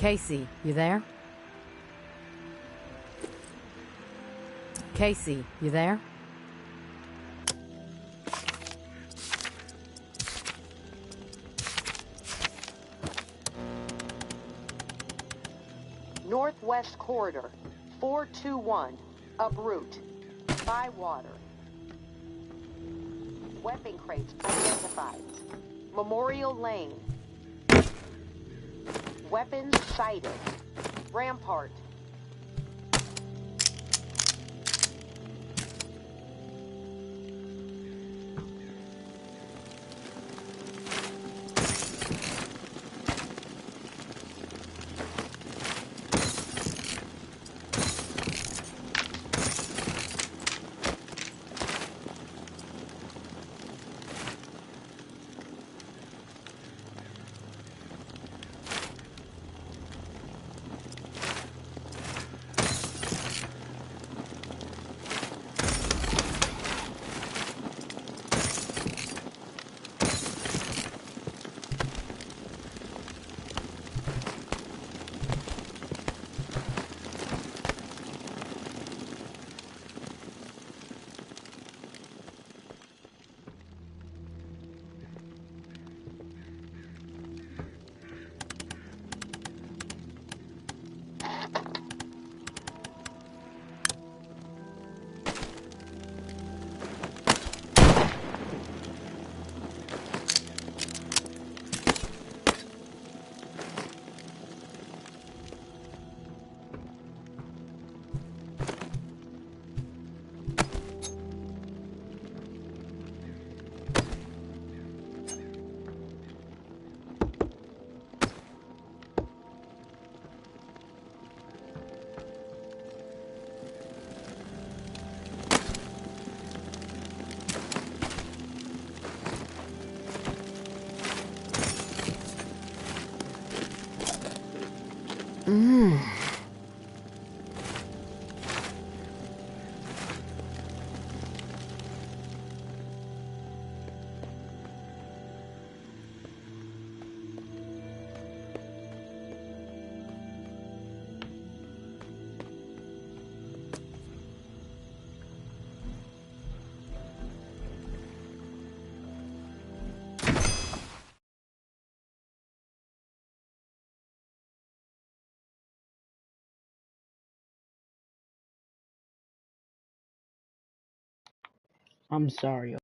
Casey, you there? Casey, you there? Northwest Corridor, 421, uproute, Bywater. Weapon crates identified. Memorial Lane. Weapons sighted. Rampart. I'm sorry.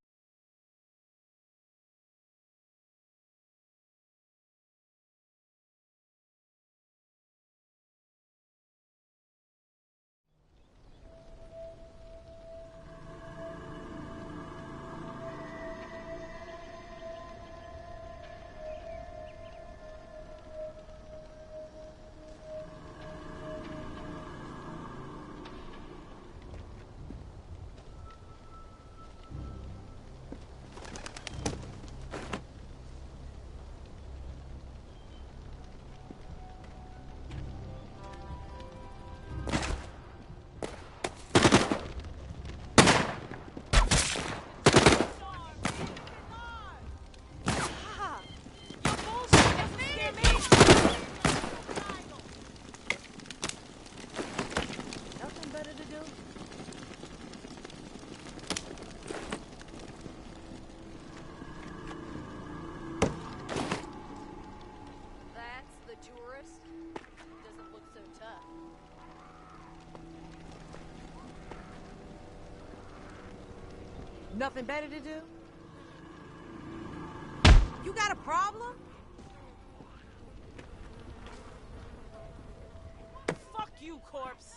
Nothing better to do? You got a problem? Fuck you, corpse!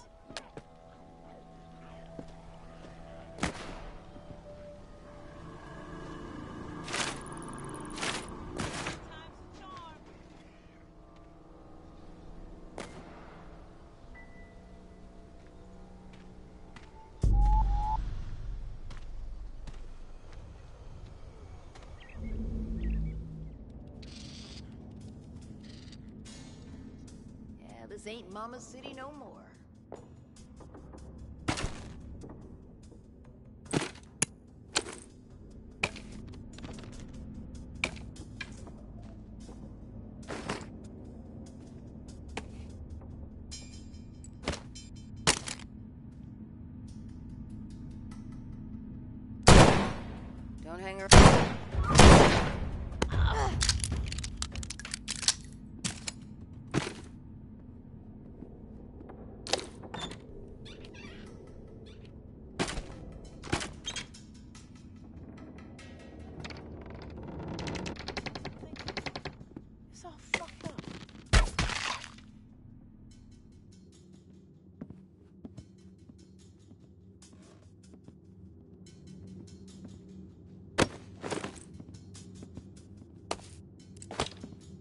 This ain't Mama's city no more. Don't hang around. It's all fucked up.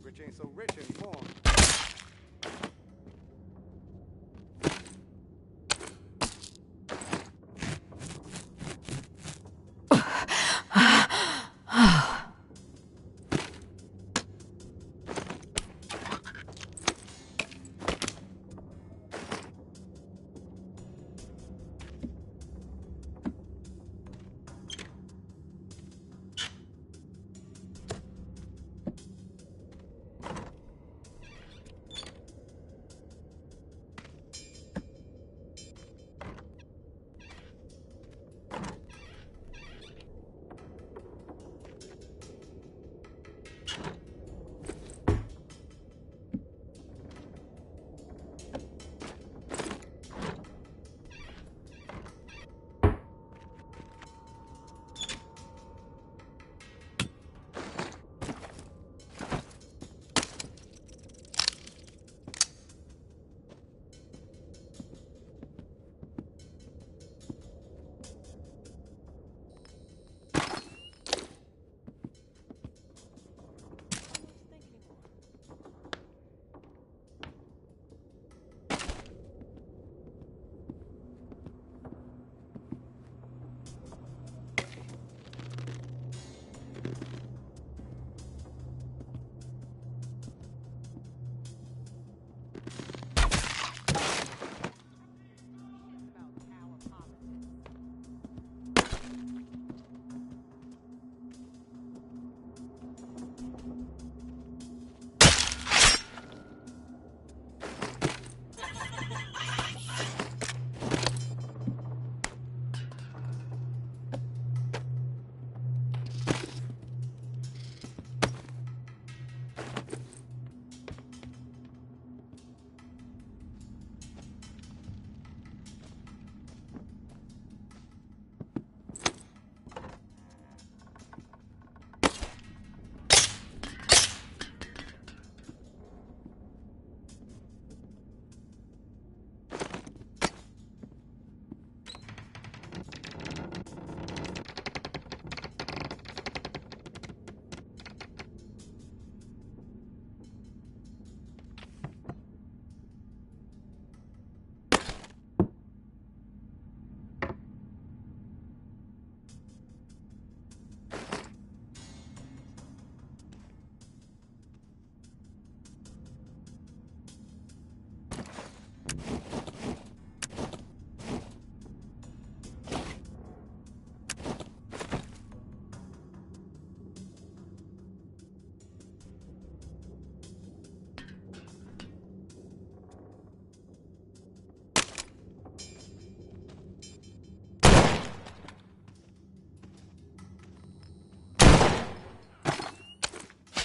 Rich ain't so rich anymore.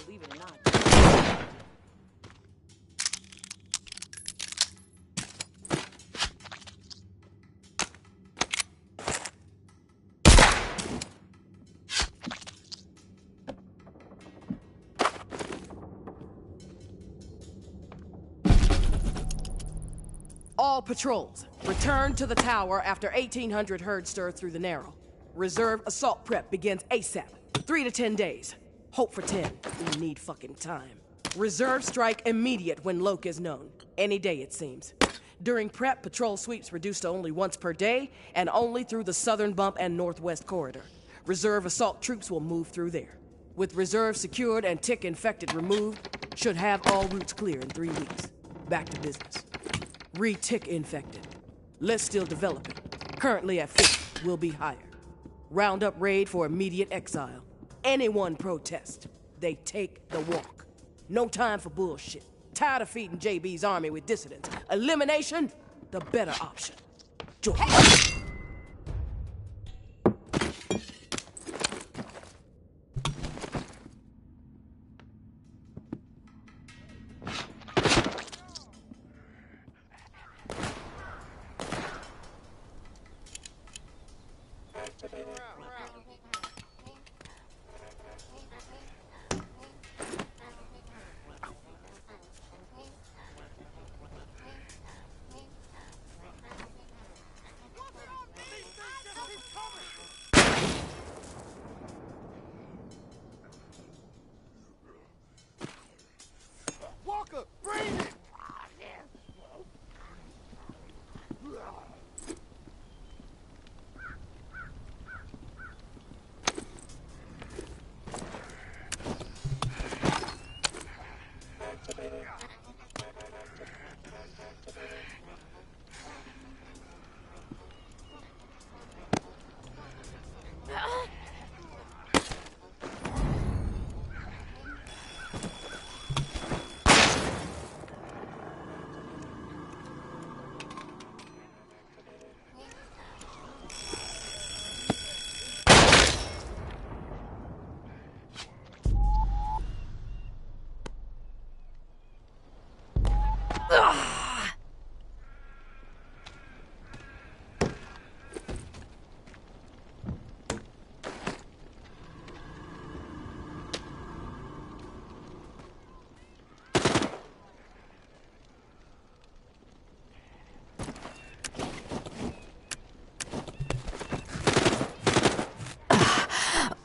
Believe it or not. All patrols, return to the tower after 1800 herd stir through the Narrow. Reserve assault prep begins ASAP. 3 to 10 days. Hope for 10. We need fucking time. Reserve strike immediate when Loke is known. Any day, it seems. During prep, patrol sweeps reduced to only once per day, and only through the southern bump and northwest corridor. Reserve assault troops will move through there. With reserve secured and tick infected removed, should have all routes clear in 3 weeks. Back to business. Re-tick infected. List still developing. Currently at 50, will be higher. Round up raid for immediate exile. Anyone protest, they take the walk. No time for bullshit. Tired of feeding JB's army with dissidents. Elimination, the better option. Join.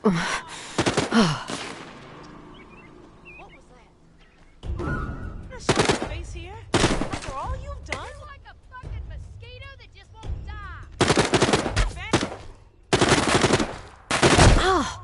What was that? You're showing your face here? After all you've done? You're like a fucking mosquito that just won't die. Ah!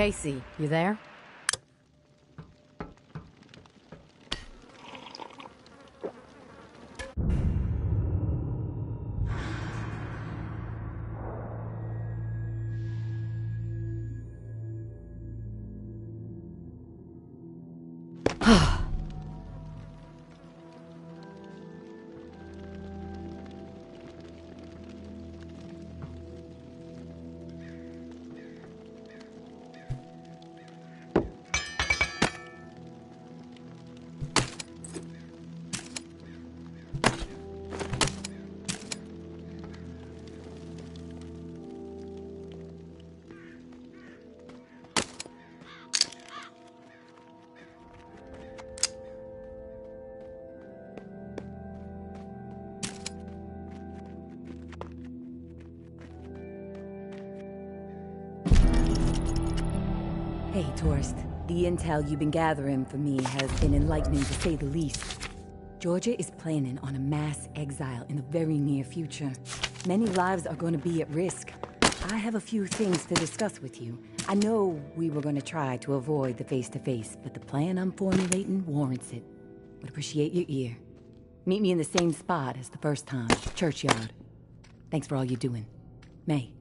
Casey, you there? Hey, Tourist. The intel you've been gathering for me has been enlightening to say the least. Georgia is planning on a mass exile in the very near future. Many lives are going to be at risk. I have a few things to discuss with you. I know we were going to try to avoid the face-to-face, but the plan I'm formulating warrants it. Would appreciate your ear. Meet me in the same spot as the first time, Churchyard. Thanks for all you're doing. May.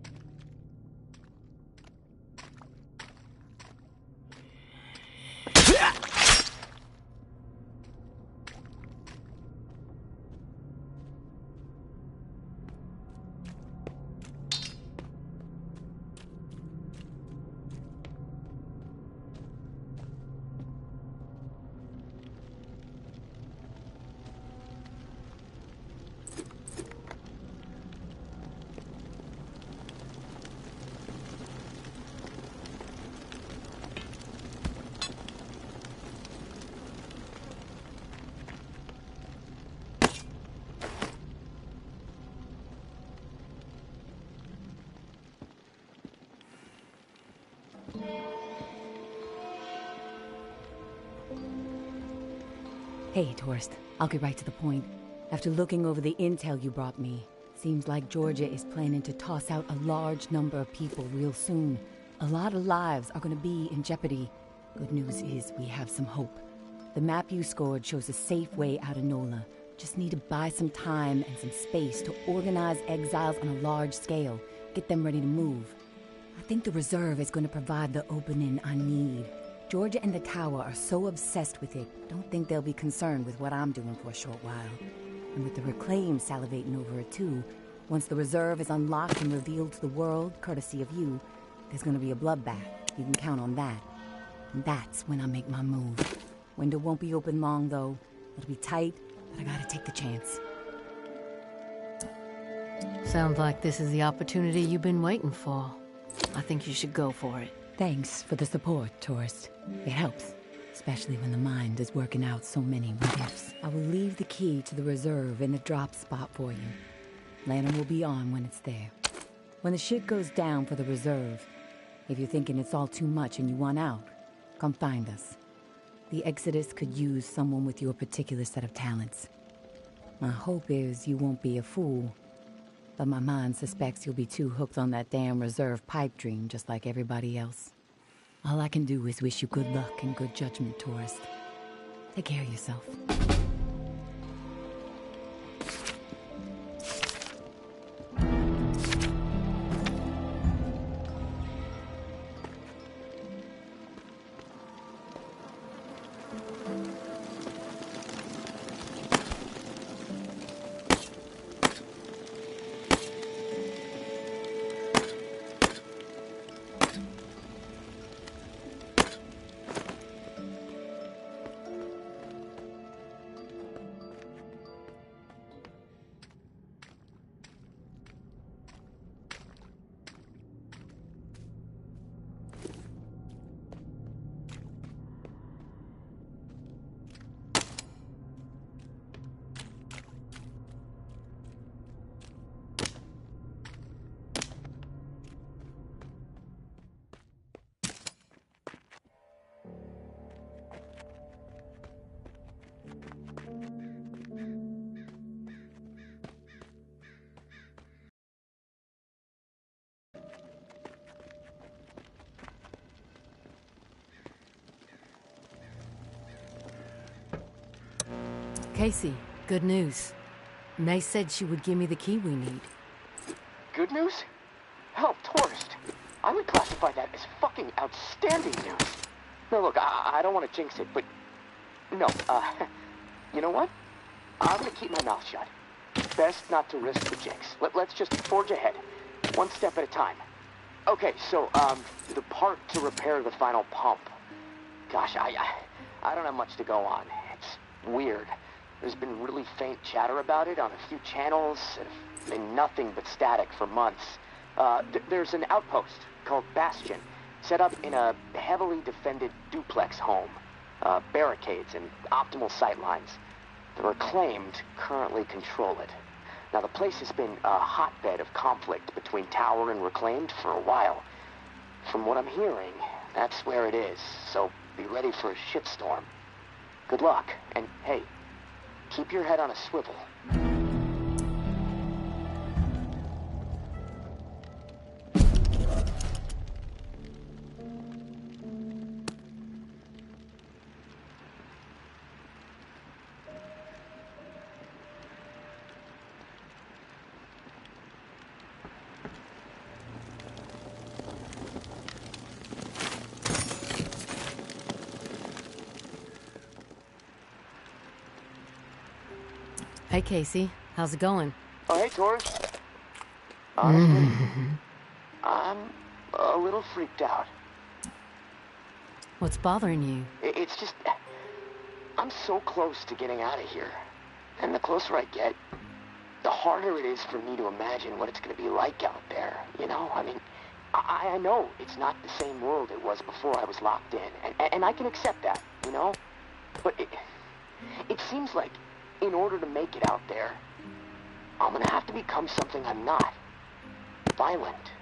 Hey, Tourist. I'll get right to the point. After looking over the intel you brought me, seems like Georgia is planning to toss out a large number of people real soon. A lot of lives are gonna be in jeopardy. Good news is we have some hope. The map you scored shows a safe way out of NOLA. Just need to buy some time and some space to organize exiles on a large scale. Get them ready to move. I think the reserve is gonna provide the opening I need. Georgia and the Tower are so obsessed with it, don't think they'll be concerned with what I'm doing for a short while. And with the Reclaim salivating over it too, once the reserve is unlocked and revealed to the world, courtesy of you, there's gonna be a bloodbath. You can count on that. And that's when I make my move. Window won't be open long though. It'll be tight, but I gotta take the chance. Sounds like this is the opportunity you've been waiting for. I think you should go for it. Thanks for the support, Tourist. It helps, especially when the mind is working out so many what-ifs. I will leave the key to the reserve in the drop spot for you. Lantern will be on when it's there. When the shit goes down for the reserve, if you're thinking it's all too much and you want out, come find us. The Exodus could use someone with your particular set of talents. My hope is you won't be a fool, but my mind suspects you'll be too hooked on that damn reserve pipe dream just like everybody else. All I can do is wish you good luck and good judgment, Tourist. Take care of yourself. Casey, good news. May said she would give me the key we need. Good news? Hell, tourist. I would classify that as fucking outstanding news. No, look, I don't want to jinx it, but... No, you know what? I'm gonna keep my mouth shut. Best not to risk the jinx. Let's just forge ahead. One step at a time. Okay, so, the part to repair the final pump. Gosh, I don't have much to go on. It's weird. There's been really faint chatter about it on a few channels, and nothing but static for months. There's an outpost called Bastion, set up in a heavily defended duplex home. Barricades and optimal sightlines. The Reclaimed currently control it. Now, the place has been a hotbed of conflict between Tower and Reclaimed for a while. From what I'm hearing, that's where it is, so be ready for a shitstorm. Good luck, and hey, keep your head on a swivel. Hey, Casey. How's it going? Oh, hey, Taurus. Honestly, I'm a little freaked out. What's bothering you? It's just... I'm so close to getting out of here. And the closer I get, the harder it is for me to imagine what it's going to be like out there, you know? I mean, I know it's not the same world it was before I was locked in, and I can accept that, you know? But it seems like in order to make it out there, I'm gonna have to become something I'm not. Violent,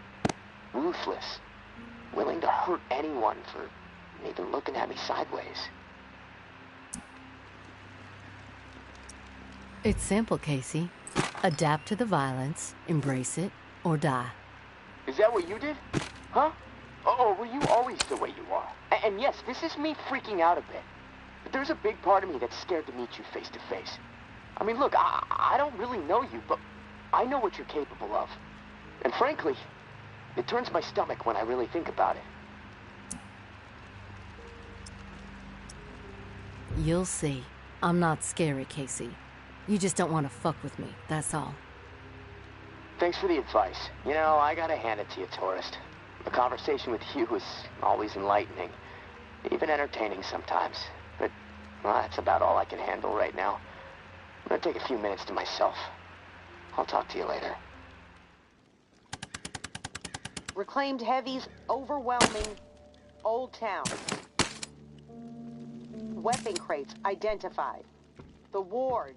ruthless, willing to hurt anyone for even looking at me sideways. It's simple, Casey. Adapt to the violence, embrace it, or die. Is that what you did? Huh? Or were you always the way you are? And yes, this is me freaking out a bit. But there's a big part of me that's scared to meet you face to face. I mean, look, I don't really know you, but I know what you're capable of. And frankly, it turns my stomach when I really think about it. You'll see. I'm not scary, Casey. You just don't want to fuck with me, that's all. Thanks for the advice. You know, I gotta hand it to you, tourist. A conversation with you is always enlightening. Even entertaining sometimes. But, well, that's about all I can handle right now. I'm gonna take a few minutes to myself. I'll talk to you later. Reclaimed heavies overwhelming Old Town. Weapon crates identified. The ward.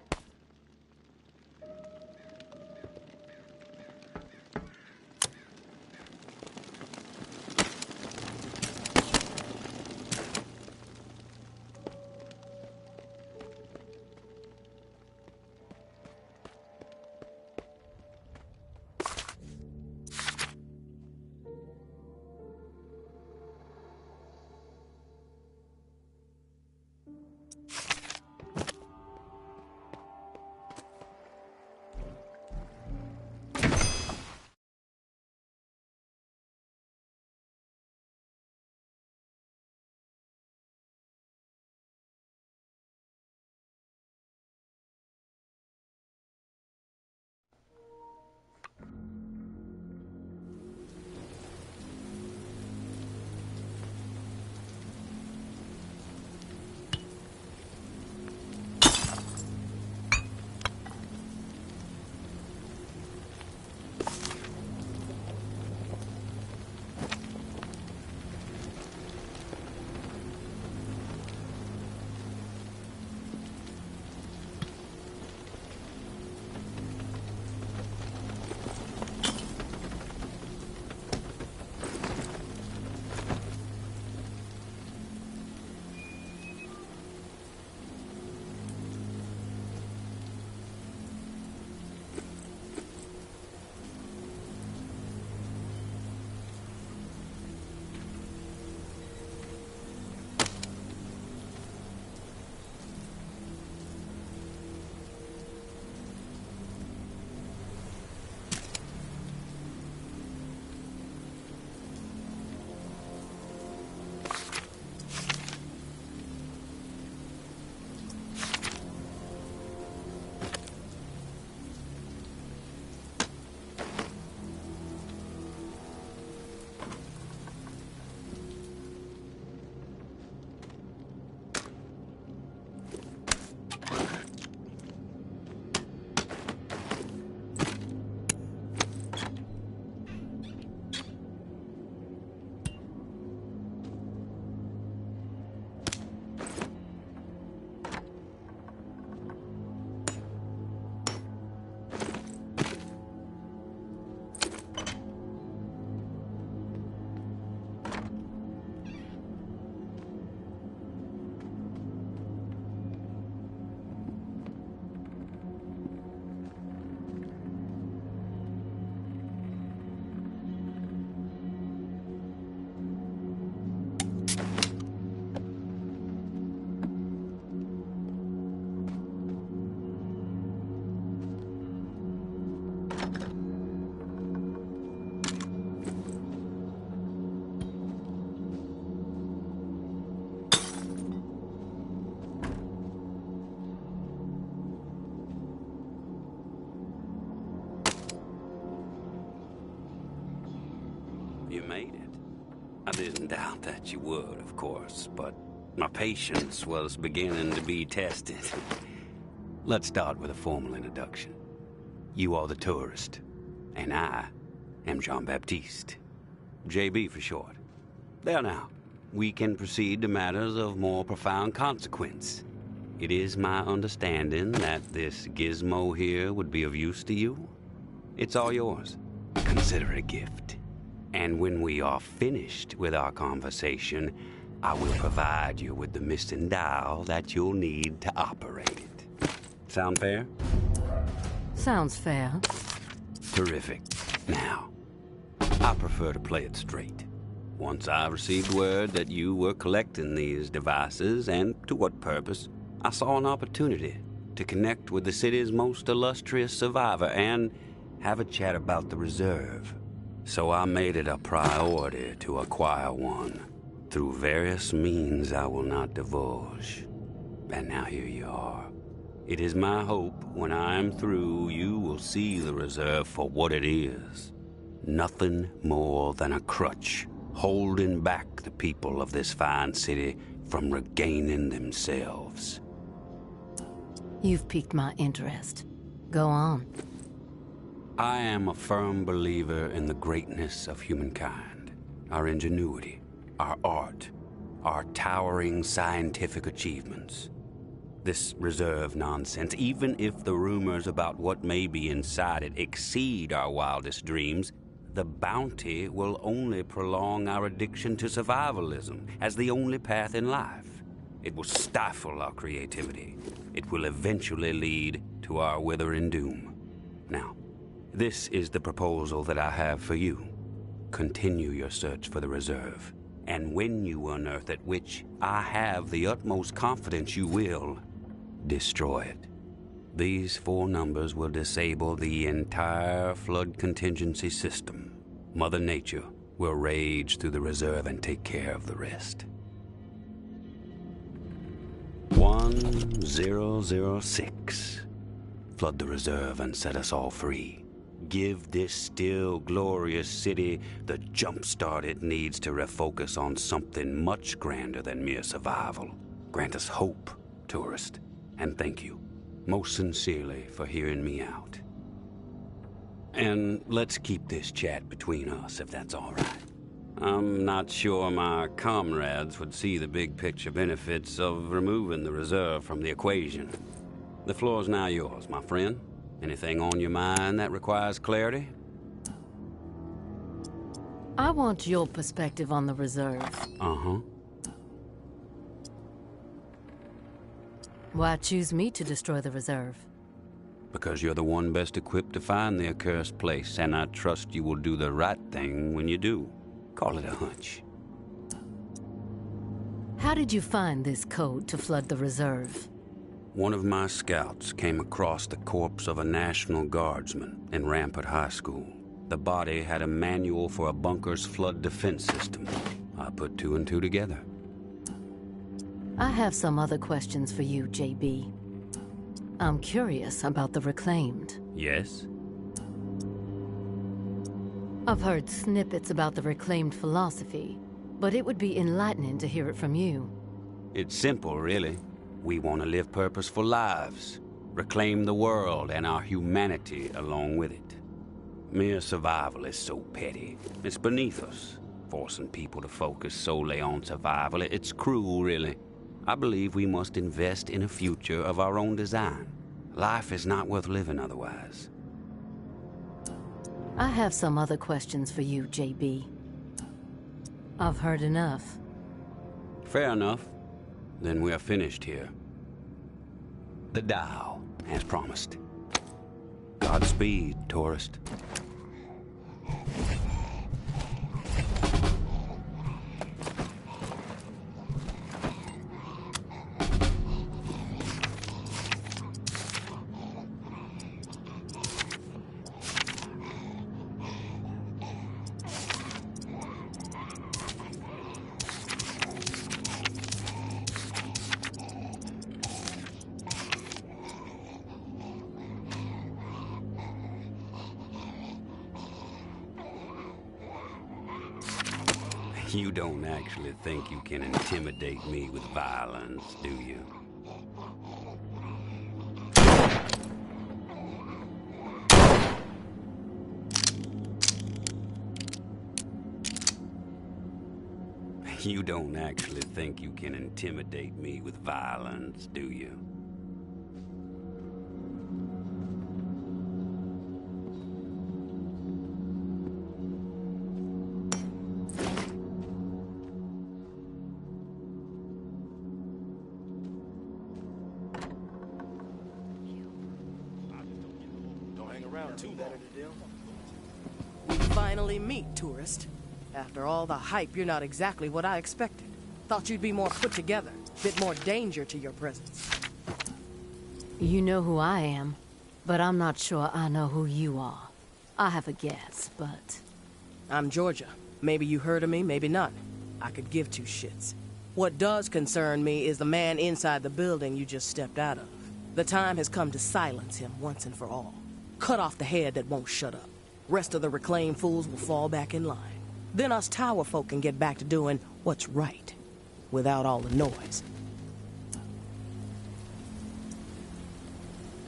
made it. I didn't doubt that you would, of course, but my patience was beginning to be tested. Let's start with a formal introduction. You are the tourist, and I am Jean-Baptiste. JB for short. There now, we can proceed to matters of more profound consequence. It is my understanding that this gizmo here would be of use to you. It's all yours. Consider it a gift. And when we are finished with our conversation, I will provide you with the missing dial that you'll need to operate it. Sound fair? Sounds fair. Terrific. Now, I prefer to play it straight. Once I received word that you were collecting these devices, and to what purpose, I saw an opportunity to connect with the city's most illustrious survivor and have a chat about the reserve. So I made it a priority to acquire one, through various means I will not divulge. And now here you are. It is my hope when I am through, you will see the reserve for what it is. Nothing more than a crutch, holding back the people of this fine city from regaining themselves. You've piqued my interest. Go on. I am a firm believer in the greatness of humankind, our ingenuity, our art, our towering scientific achievements. This reserve nonsense, even if the rumors about what may be inside it exceed our wildest dreams, the bounty will only prolong our addiction to survivalism as the only path in life. It will stifle our creativity. It will eventually lead to our withering doom. Now, this is the proposal that I have for you. Continue your search for the reserve, and when you unearth it, which I have the utmost confidence you will, destroy it. These 4 numbers will disable the entire flood contingency system. Mother Nature will rage through the reserve and take care of the rest. 1006. Flood the reserve and set us all free. Give this still glorious city the jumpstart it needs to refocus on something much grander than mere survival. Grant us hope, tourist, and thank you most sincerely for hearing me out. And let's keep this chat between us, if that's all right. I'm not sure my comrades would see the big picture benefits of removing the reserve from the equation. The floor's now yours, my friend. Anything on your mind that requires clarity? I want your perspective on the reserve. Uh-huh. Why choose me to destroy the reserve? Because you're the one best equipped to find the accursed place, and I trust you will do the right thing when you do. Call it a hunch. How did you find this code to flood the reserve? One of my scouts came across the corpse of a National Guardsman in Rampart High School. The body had a manual for a bunker's flood defense system. I put 2 and 2 together. I have some other questions for you, JB. I'm curious about the Reclaimed. Yes? I've heard snippets about the Reclaimed philosophy, but it would be enlightening to hear it from you. It's simple, really. We want to live purposeful lives, reclaim the world and our humanity along with it. Mere survival is so petty. It's beneath us, forcing people to focus solely on survival. It's cruel, really. I believe we must invest in a future of our own design. Life is not worth living otherwise. I have some other questions for you, JB. I've heard enough. Fair enough. Then we are finished here. The dial, as promised. Godspeed, tourist. You don't actually think you can intimidate me with violence, do you? You don't actually think you can intimidate me with violence, do you? We finally meet, tourist. After all the hype, you're not exactly what I expected. Thought you'd be more put together, bit more danger to your presence. You know who I am, but I'm not sure I know who you are. I have a guess, but... I'm Georgia. Maybe you heard of me, maybe not. I could give two shits. What does concern me is the man inside the building you just stepped out of. The time has come to silence him once and for all. Cut off the head that won't shut up. Rest of the reclaimed fools will fall back in line. Then us tower folk can get back to doing what's right, without all the noise.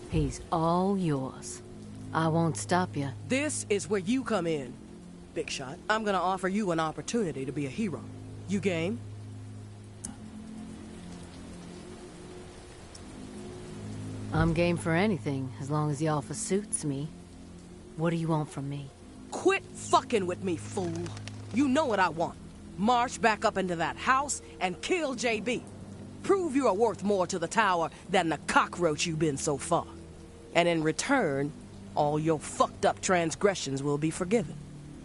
He's all yours. I won't stop you. This is where you come in, Big Shot. I'm gonna offer you an opportunity to be a hero. You game? I'm game for anything, as long as the offer suits me. What do you want from me? Quit fucking with me, fool. You know what I want. March back up into that house and kill JB. Prove you are worth more to the tower than the cockroach you've been so far. And in return, all your fucked up transgressions will be forgiven.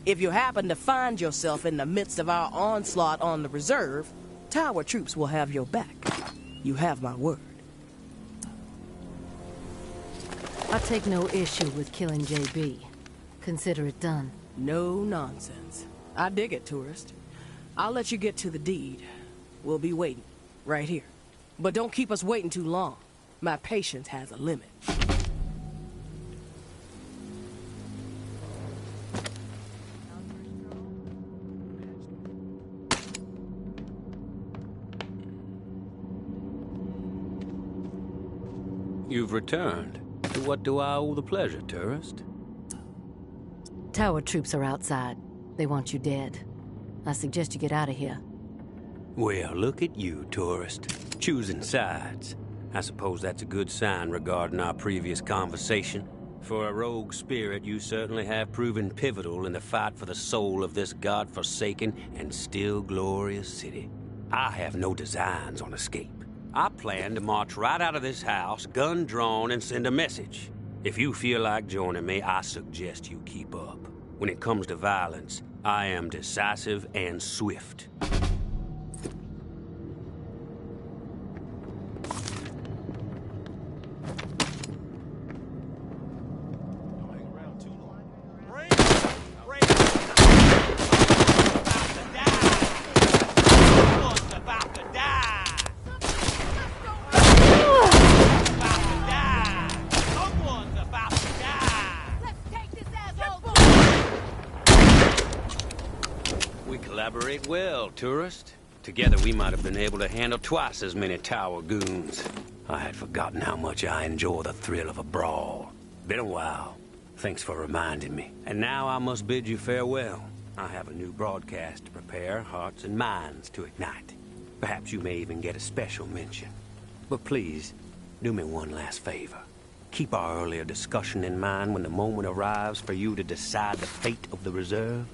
If you happen to find yourself in the midst of our onslaught on the reserve, tower troops will have your back. You have my word. I take no issue with killing JB. Consider it done. No nonsense. I dig it, tourist. I'll let you get to the deed. We'll be waiting, right here. But don't keep us waiting too long. My patience has a limit. You've returned. To what do I owe the pleasure, tourist? Tower troops are outside. They want you dead. I suggest you get out of here. Well, look at you, tourist. Choosing sides. I suppose that's a good sign regarding our previous conversation. For a rogue spirit, you certainly have proven pivotal in the fight for the soul of this godforsaken and still glorious city. I have no designs on escape. I plan to march right out of this house, gun drawn, and send a message. If you feel like joining me, I suggest you keep up. When it comes to violence, I am decisive and swift. Collaborate well, tourist. Together we might have been able to handle twice as many tower goons. I had forgotten how much I enjoy the thrill of a brawl. Been a while. Thanks for reminding me. And now I must bid you farewell. I have a new broadcast to prepare, hearts and minds to ignite. Perhaps you may even get a special mention. But please, do me one last favor. Keep our earlier discussion in mind when the moment arrives for you to decide the fate of the reserve.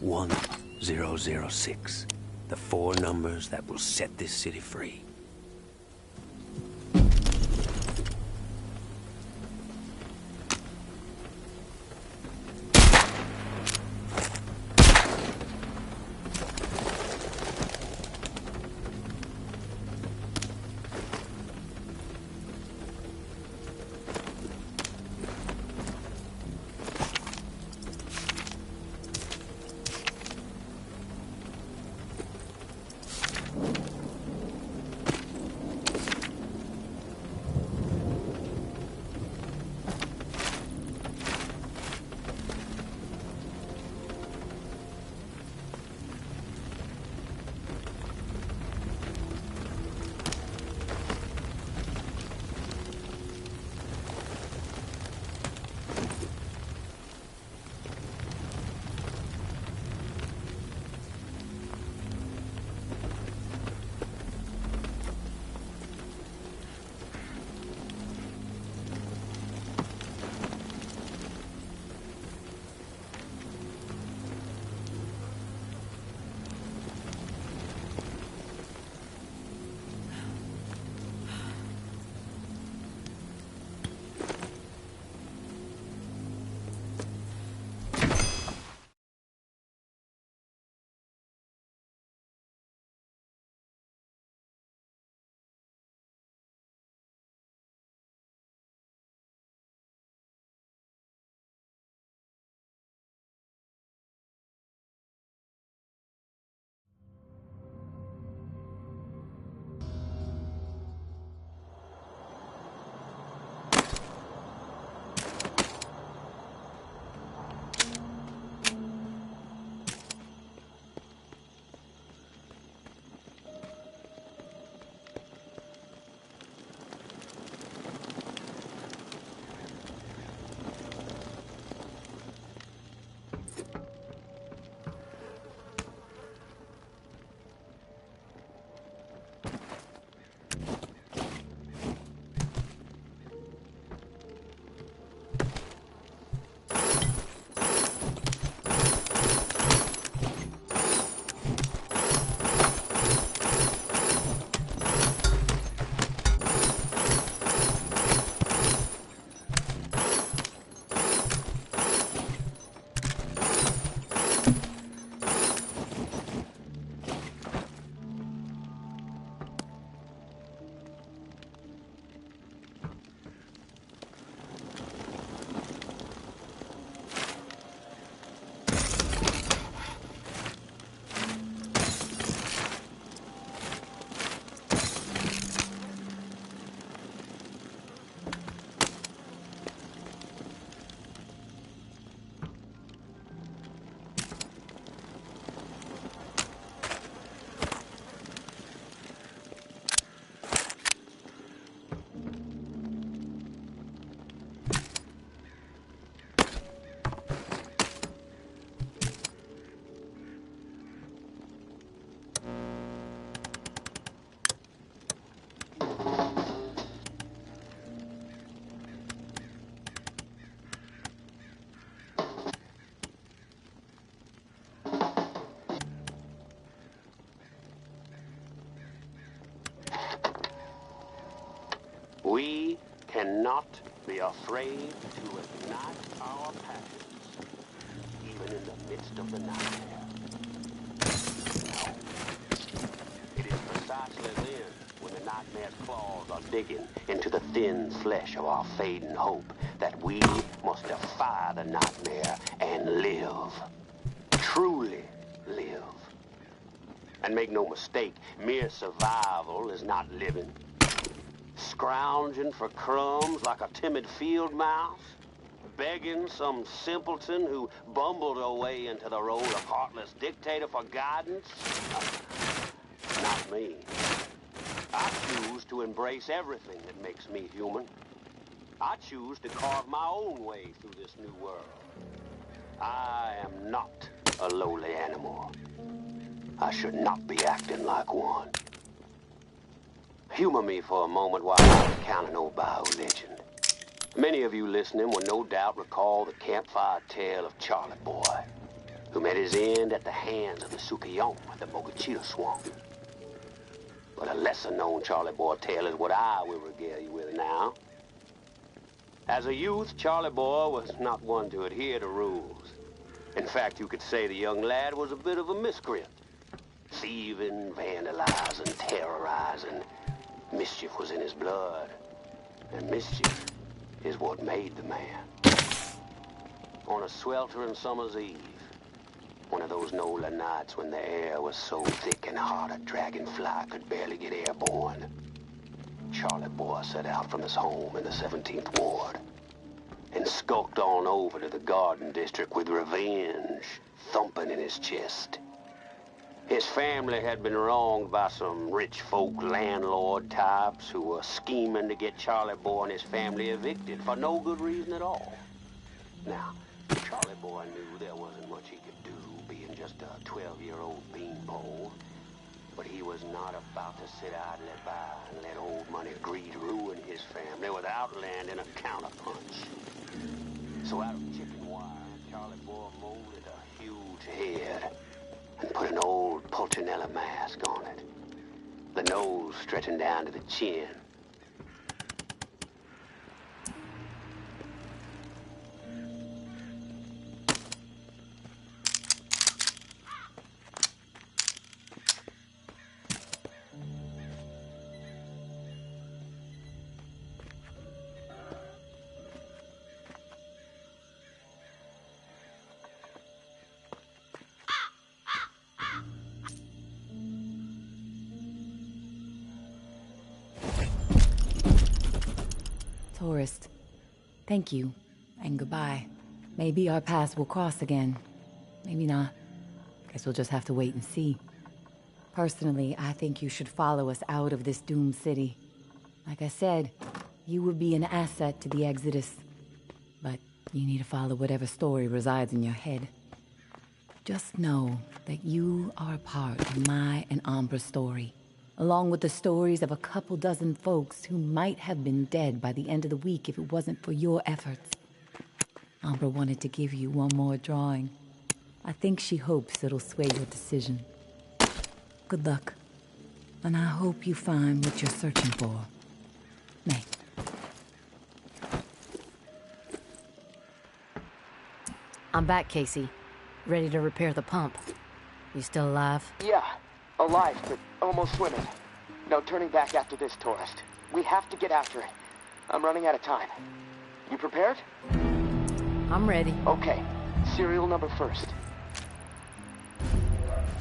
1006. The 4 numbers that will set this city free. not be afraid to ignite our passions, even in the midst of the nightmare. No. It is precisely then, when the nightmare's claws are digging into the thin flesh of our fading hope, that we must defy the nightmare and live. Truly live. And make no mistake, mere survival is not living. Scrounging for crumbs like a timid field mouse, begging some simpleton who bumbled away into the role of heartless dictator for guidance? Not me. I choose to embrace everything that makes me human. I choose to carve my own way through this new world. I am not a lowly animal. I should not be acting like one. Humor me for a moment while I recount an old Bayou legend. Many of you listening will no doubt recall the campfire tale of Charlie Boy, who met his end at the hands of the Sukiyon at the Mogachita Swamp. But a lesser-known Charlie Boy tale is what I will regale you with now. As a youth, Charlie Boy was not one to adhere to rules. In fact, you could say the young lad was a bit of a miscreant. Thieving, vandalizing, terrorizing. Mischief was in his blood. And mischief is what made the man. On a sweltering summer's eve, one of those Nola nights when the air was so thick and hot a dragonfly could barely get airborne, Charlie Boy set out from his home in the 17th Ward and skulked on over to the Garden District with revenge thumping in his chest. His family had been wronged by some rich folk landlord types who were scheming to get Charlie Boy and his family evicted for no good reason at all. Now, Charlie Boy knew there wasn't much he could do, being just a 12-year-old beanpole. But he was not about to sit idly by and let old money greed ruin his family without landing a counterpunch. So out of chicken wire, Charlie Boy molded a huge head and put an old Pulcinella mask on it, the nose stretching down to the chin. Tourist, thank you, and goodbye. Maybe our paths will cross again. Maybe not. Guess we'll just have to wait and see. Personally, I think you should follow us out of this doomed city. Like I said, you would be an asset to the Exodus. But you need to follow whatever story resides in your head. Just know that you are a part of my and Umbra's story, along with the stories of a couple dozen folks who might have been dead by the end of the week if it wasn't for your efforts. Umbra wanted to give you one more drawing. I think she hopes it'll sway your decision. Good luck, and I hope you find what you're searching for. May. I'm back, Casey. Ready to repair the pump. You still alive? Yeah, alive, but almost swimming. No turning back after this, tourist. We have to get after it. I'm running out of time. You prepared? I'm ready. Okay. Serial number first.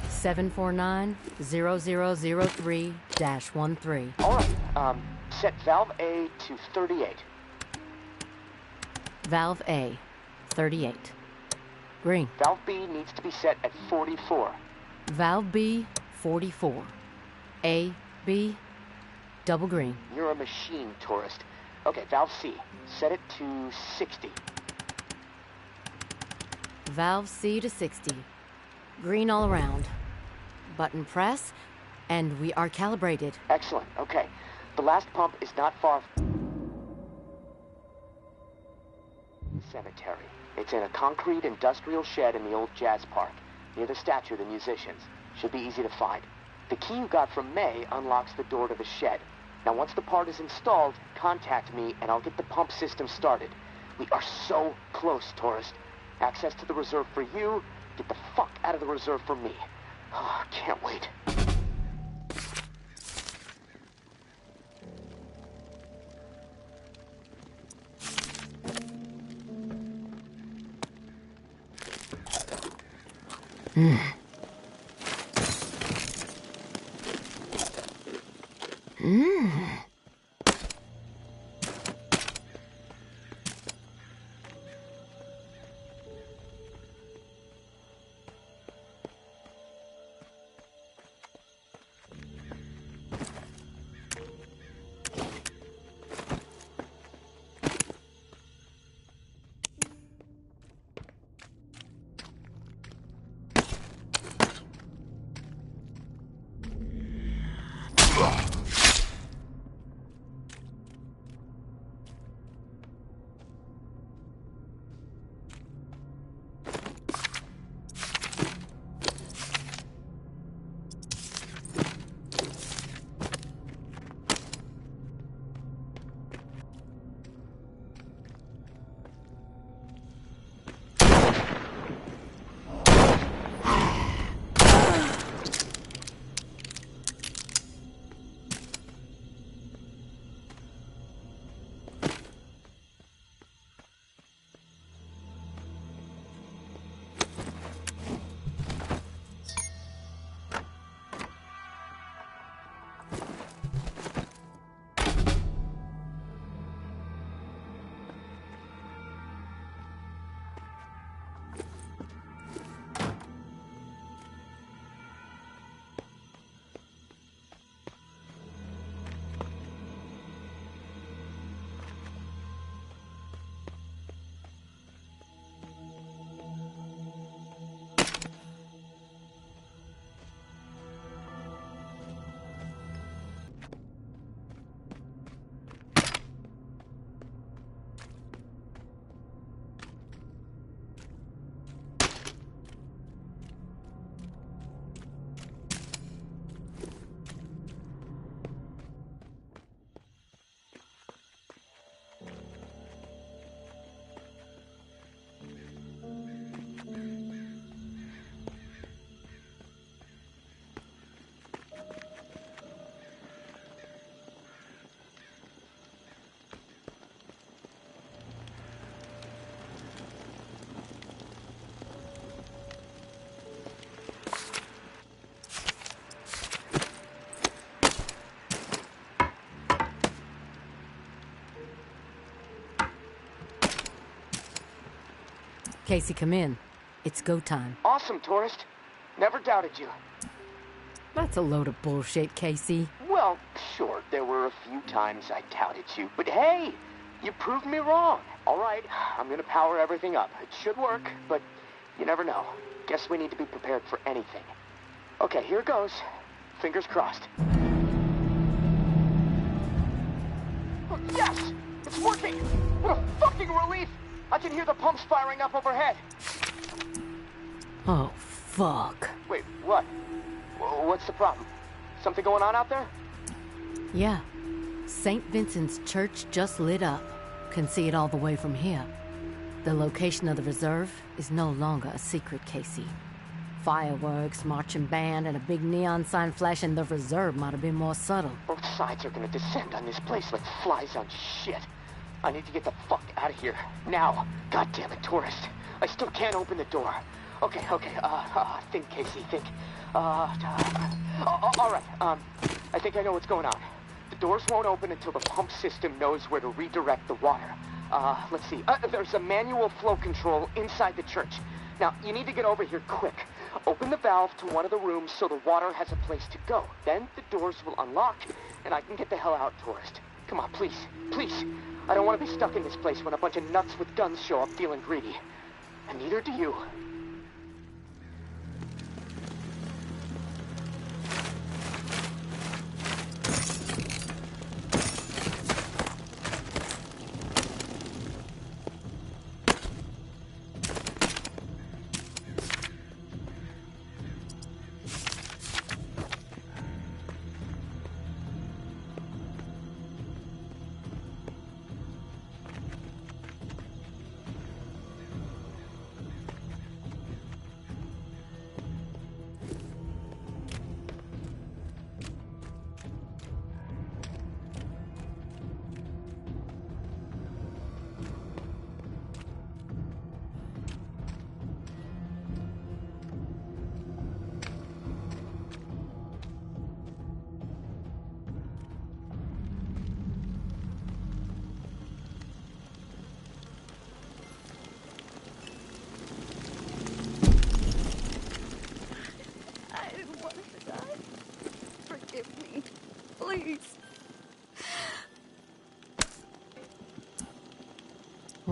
749-0003-13. All right. Set valve A to 38. Valve A, 38. Green. Valve B needs to be set at 44. Valve B, 44. A, B, double green. You're a machine, tourist. Okay, valve C. Set it to 60. Valve C to 60. Green all around. Button press, and we are calibrated. Excellent. Okay. The last pump is not far from the cemetery. It's in a concrete industrial shed in the old jazz park, near the statue of the musicians. Should be easy to find. The key you got from May unlocks the door to the shed. Now, once the part is installed, contact me and I'll get the pump system started. We are so close, tourist. Access to the reserve for you, get the fuck out of the reserve for me. Oh, can't wait. Casey, come in. It's go time. Awesome, tourist. Never doubted you. That's a load of bullshit, Casey. Well, sure, there were a few times I doubted you, but hey, you proved me wrong. All right, I'm gonna power everything up. It should work, but you never know. Guess we need to be prepared for anything. Okay, here goes. Fingers crossed. Oh, yes! It's working! What a fucking relief! I can hear the pumps firing up overhead. Oh, fuck. Wait, what? What's the problem? Something going on out there? Yeah. St. Vincent's Church just lit up. Can see it all the way from here. The location of the reserve is no longer a secret, Casey. Fireworks, marching band, and a big neon sign flashing the reserve might have been more subtle. Both sides are gonna descend on this place like flies on shit. I need to get the fuck out of here. Now. God damn it, tourist. I still can't open the door. Okay, think, Casey, think. All right, I think I know what's going on. The doors won't open until the pump system knows where to redirect the water. Let's see. There's a manual flow control inside the church. Now, you need to get over here quick. Open the valve to one of the rooms so the water has a place to go. Then the doors will unlock, and I can get the hell out, tourist. Come on, please, please. I don't want to be stuck in this place when a bunch of nuts with guns show up feeling greedy. And neither do you.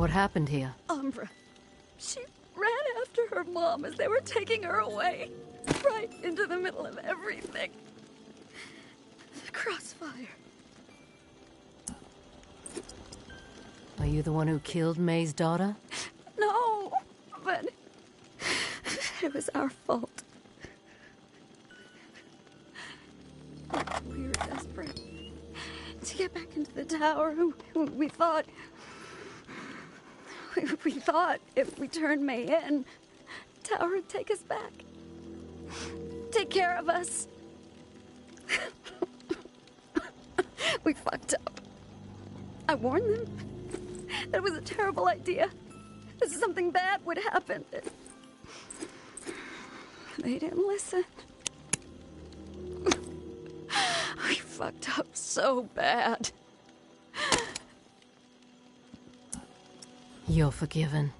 What happened here? Umbra. She ran after her mom as they were taking her away. Right into the middle of everything. Crossfire. Are you the one who killed May's daughter? No, but it was our fault. We were desperate to get back into the tower. We thought if we turned May in, the tower would take us back. Take care of us. We fucked up. I warned them that it was a terrible idea. That something bad would happen. They didn't listen. We fucked up so bad. You're forgiven.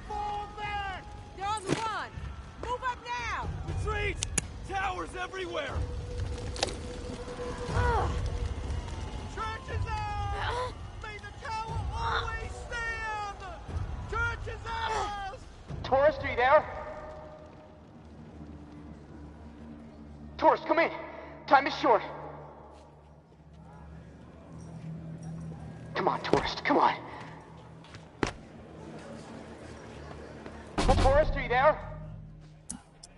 Fall back! They're on the run! Move up now! Retreat! Towers everywhere! Church is out! May the tower always stand! Church is out! Tourist, are you there? Tourist, come in. Time is short. Come on, Tourist, come on. Tourist, are you there?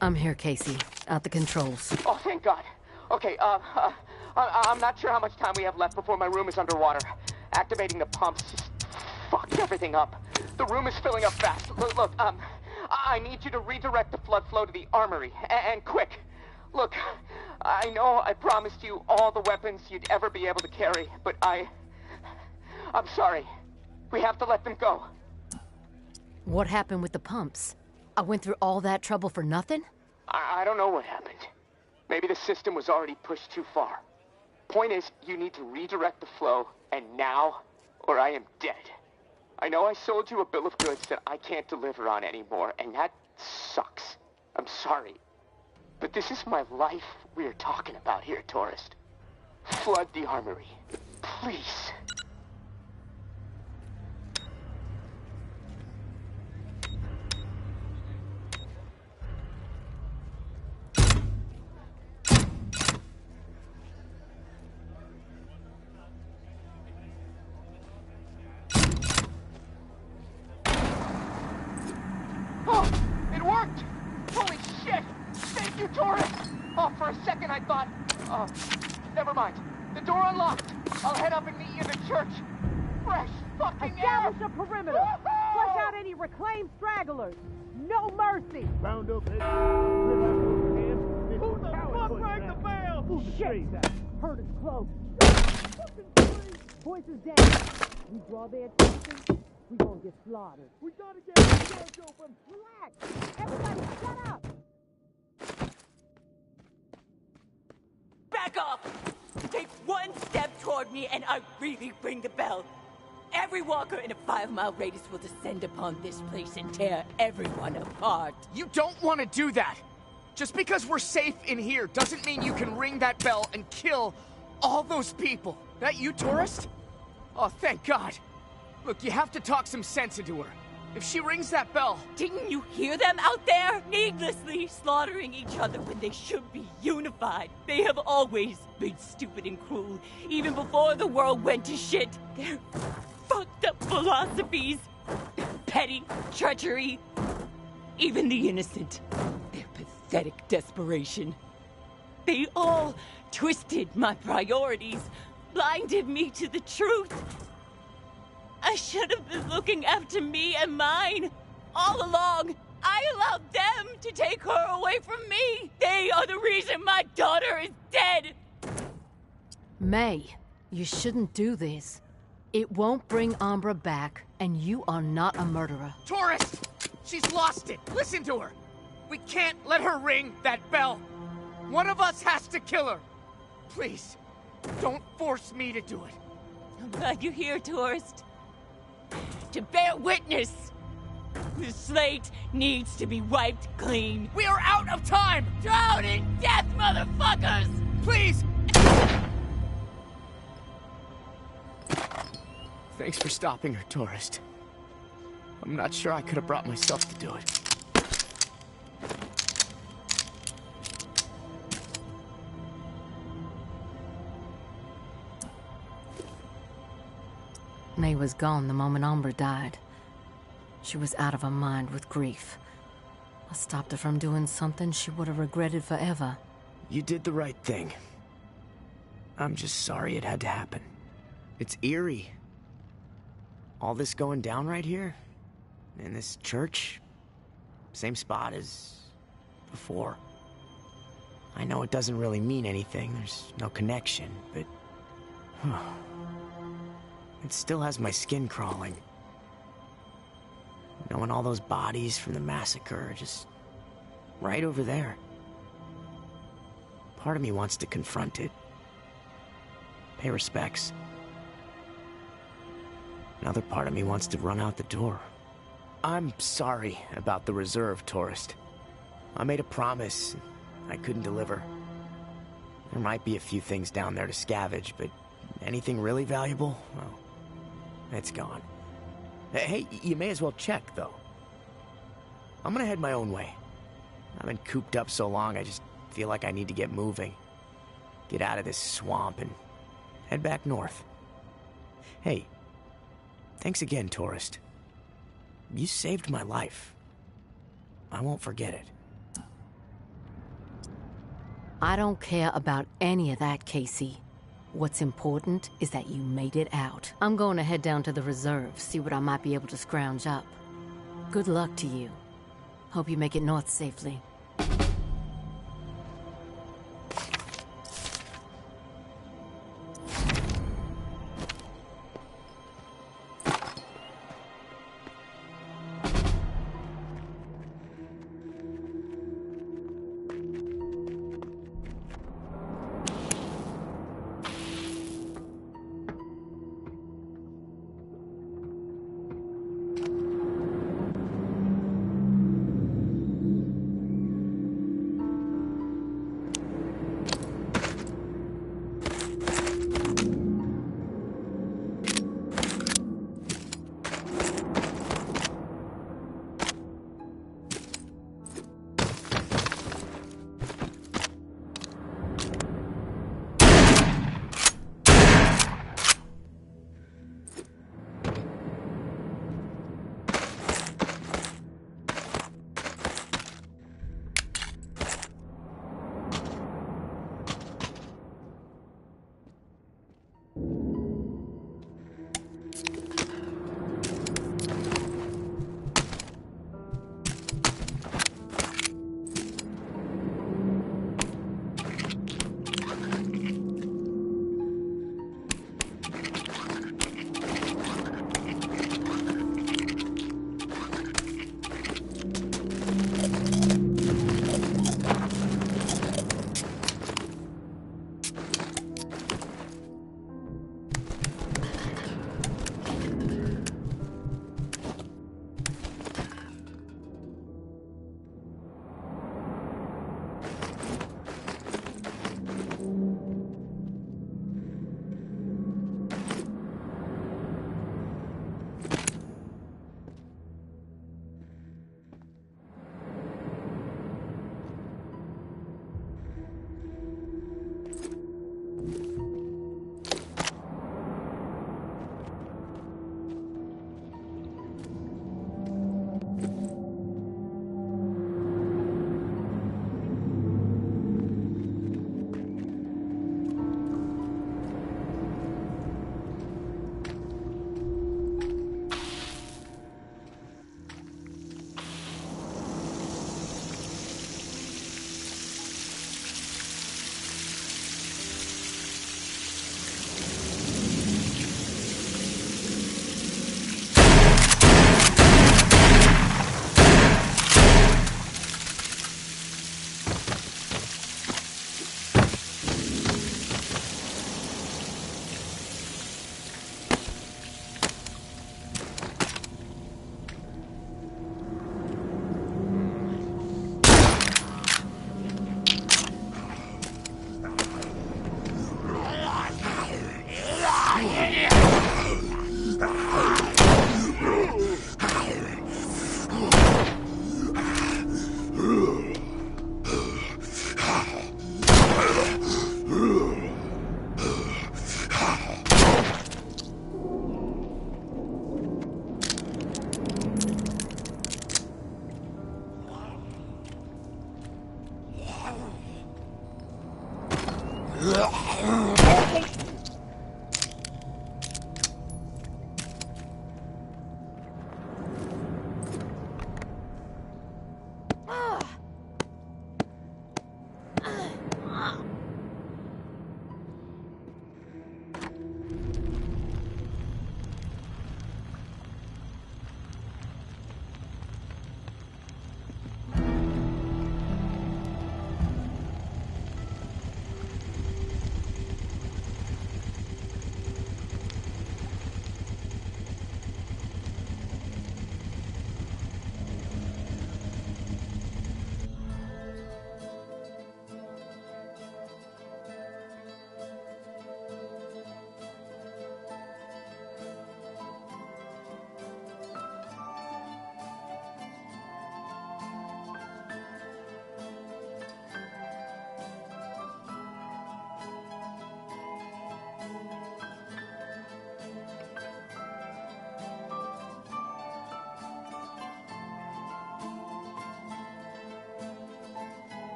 I'm here, Casey. At the controls. Oh, thank God. Okay, I'm not sure how much time we have left before my room is underwater. Activating the pumps just fucked everything up. The room is filling up fast. Look, I need you to redirect the flood flow to the armory, and quick. Look, I know I promised you all the weapons you'd ever be able to carry, but I'm sorry. We have to let them go. What happened with the pumps? I went through all that trouble for nothing? I don't know what happened. Maybe the system was already pushed too far. Point is, you need to redirect the flow, and now, or I am dead. I know I sold you a bill of goods that I can't deliver on anymore, and that sucks. I'm sorry. But this is my life we're talking about here, Tourist. Flood the armory. Please. Oh, it worked! Holy shit! Thank you, Tourist! Oh, for a second I thought... Oh, never mind. The door unlocked. I'll head up and meet you in the church. Fresh fucking air! Establish a perimeter. Flush out any reclaimed stragglers. No mercy. Round up, head. Who the fuck rang the bell? Shit! Heard it's close. Voices down. We draw their attention. We gonna get slaughtered. We gotta get the church open. Relax. Everybody, shut up. Back off! Take one step toward me and I really ring the bell. Every walker in a 5-mile radius will descend upon this place and tear everyone apart. You don't want to do that! Just because we're safe in here doesn't mean you can ring that bell and kill all those people. That you, Tourist? Oh, thank God. Look, you have to talk some sense into her. If she rings that bell... Didn't you hear them out there? Needlessly slaughtering each other when they should be unified. They have always been stupid and cruel, even before the world went to shit. Their fucked up philosophies, petty treachery, even the innocent. Their pathetic desperation. They all twisted my priorities, blinded me to the truth. I should have been looking after me and mine. All along, I allowed them to take her away from me. They are the reason my daughter is dead. May, you shouldn't do this. It won't bring Umbra back, and you are not a murderer. Tourist! She's lost it! Listen to her! We can't let her ring that bell! One of us has to kill her! Please, don't force me to do it. I'm glad you're here, Tourist. To bear witness! The slate needs to be wiped clean. We are out of time! Drown in death, motherfuckers! Please! Thanks for stopping her, Tourist. I'm not sure I could have brought myself to do it. May was gone the moment Umbra died. She was out of her mind with grief. I stopped her from doing something she would have regretted forever. You did the right thing. I'm just sorry it had to happen. It's eerie. All this going down right here? In this church? Same spot as before. I know it doesn't really mean anything, there's no connection, but... It still has my skin crawling. Knowing all those bodies from the massacre are just right over there. Part of me wants to confront it. Pay respects. Another part of me wants to run out the door. I'm sorry about the reserve, Tourist. I made a promise I couldn't deliver. There might be a few things down there to scavenge, but anything really valuable? Well, it's gone. Hey, you may as well check, though. I'm gonna head my own way. I've been cooped up so long, I just feel like I need to get moving. Get out of this swamp and head back north. Hey, thanks again, tourist. You saved my life. I won't forget it. I don't care about any of that, Casey. What's important is that you made it out. I'm going to head down to the reserve, see what I might be able to scrounge up. Good luck to you. Hope you make it north safely.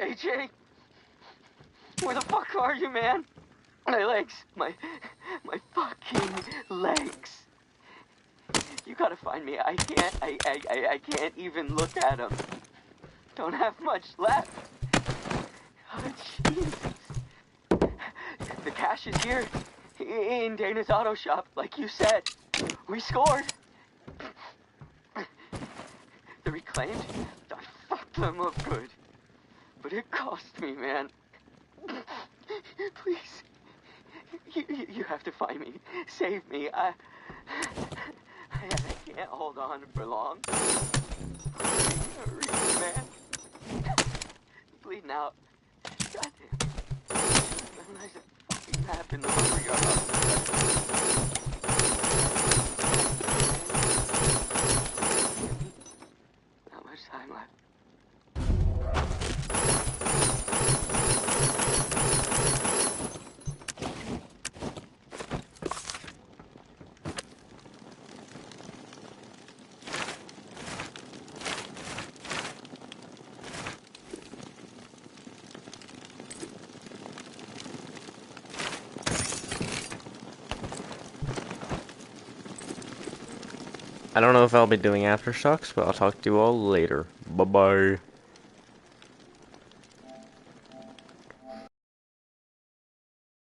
AJ? Where the fuck are you, man? My legs. My fucking legs. You gotta find me. I can't even look at them. Don't have much left. Oh, Jesus. The cash is here. In Dana's auto shop, like you said. We scored. The reclaimed? I fucked them up good. But it cost me, man. Please. You have to find me. Save me. I can't hold on for long. Really, man. Bleeding out. Goddamn. There's a fucking map in the lumberyard. Not much time left. I don't know if I'll be doing Aftershocks, but I'll talk to you all later. Bye-bye.